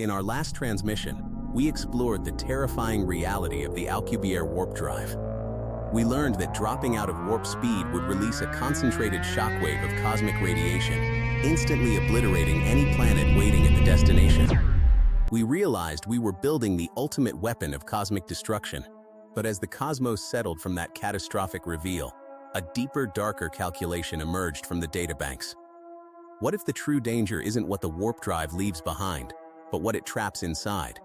In our last transmission, we explored the terrifying reality of the Alcubierre Warp Drive. We learned that dropping out of warp speed would release a concentrated shockwave of cosmic radiation, instantly obliterating any planet waiting at the destination. We realized we were building the ultimate weapon of cosmic destruction. But as the cosmos settled from that catastrophic reveal, a deeper, darker calculation emerged from the databanks. What if the true danger isn't what the warp drive leaves behind, but what it traps inside?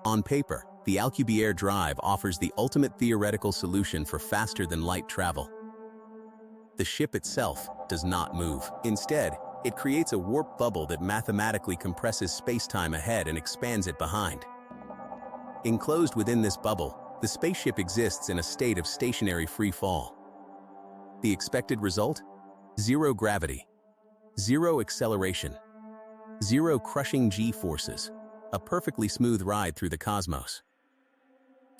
On paper, the Alcubierre drive offers the ultimate theoretical solution for faster-than-light travel. The ship itself does not move. Instead, it creates a warp bubble that mathematically compresses space-time ahead and expands it behind. Enclosed within this bubble, the spaceship exists in a state of stationary free fall. The expected result? Zero gravity, zero acceleration, zero crushing G-forces, a perfectly smooth ride through the cosmos.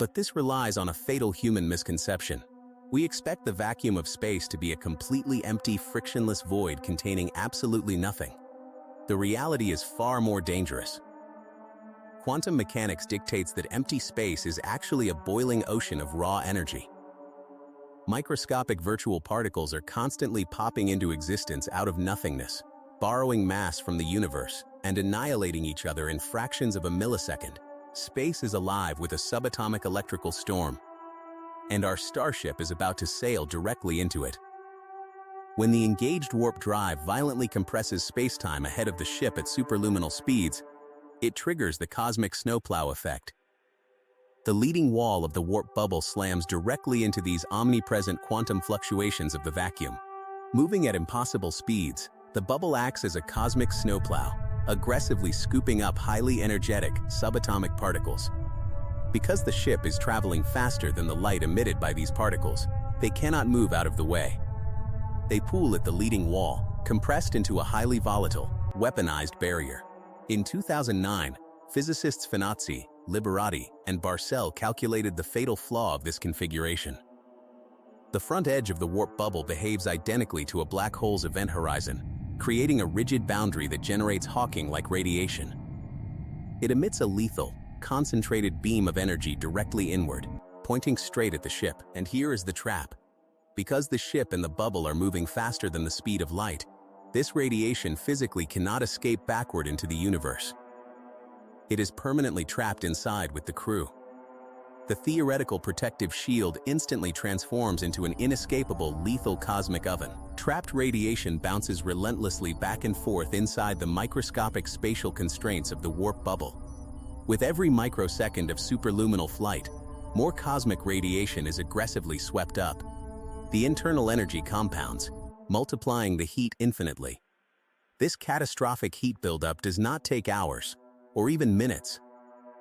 But this relies on a fatal human misconception. We expect the vacuum of space to be a completely empty, frictionless void containing absolutely nothing. The reality is far more dangerous. Quantum mechanics dictates that empty space is actually a boiling ocean of raw energy. Microscopic virtual particles are constantly popping into existence out of nothingness, borrowing mass from the universe, and annihilating each other in fractions of a millisecond. Space is alive with a subatomic electrical storm, and our starship is about to sail directly into it. When the engaged warp drive violently compresses space-time ahead of the ship at superluminal speeds, it triggers the Cosmic Snowplow Effect. The leading wall of the warp bubble slams directly into these omnipresent quantum fluctuations of the vacuum. Moving at impossible speeds, the bubble acts as a cosmic snowplow, aggressively scooping up highly energetic, subatomic particles. Because the ship is traveling faster than the light emitted by these particles, they cannot move out of the way. They pool at the leading wall, compressed into a highly volatile, weaponized barrier. In 2009, physicists Finazzi, Liberati, and Barcel calculated the fatal flaw of this configuration. The front edge of the warp bubble behaves identically to a black hole's event horizon, creating a rigid boundary that generates Hawking-like radiation. It emits a lethal, concentrated beam of energy directly inward, pointing straight at the ship. And here is the trap. Because the ship and the bubble are moving faster than the speed of light, this radiation physically cannot escape backward into the universe. It is permanently trapped inside with the crew. The theoretical protective shield instantly transforms into an inescapable, lethal cosmic oven. Trapped radiation bounces relentlessly back and forth inside the microscopic spatial constraints of the warp bubble. With every microsecond of superluminal flight, more cosmic radiation is aggressively swept up. The internal energy compounds, multiplying the heat infinitely. This catastrophic heat buildup does not take hours, or even minutes.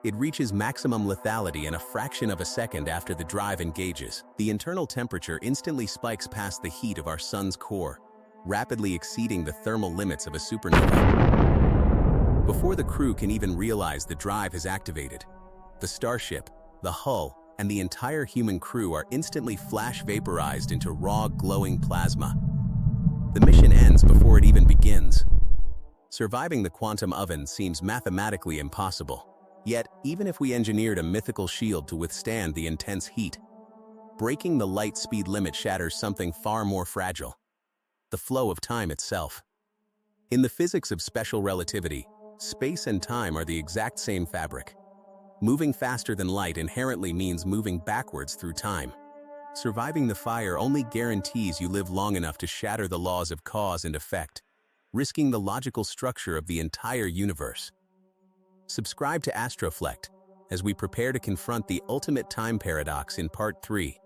It reaches maximum lethality in a fraction of a second after the drive engages. The internal temperature instantly spikes past the heat of our sun's core, rapidly exceeding the thermal limits of a supernova. Before the crew can even realize the drive has activated, the starship, the hull, and the entire human crew are instantly flash vaporized into raw, glowing plasma. The mission ends before it even begins. Surviving the quantum oven seems mathematically impossible. Yet, even if we engineered a mythical shield to withstand the intense heat, breaking the light speed limit shatters something far more fragile: the flow of time itself. In the physics of special relativity, space and time are the exact same fabric. Moving faster than light inherently means moving backwards through time. Surviving the fire only guarantees you live long enough to shatter the laws of cause and effect, risking the logical structure of the entire universe. Subscribe to Astroflect as we prepare to confront the ultimate time paradox in Part 3.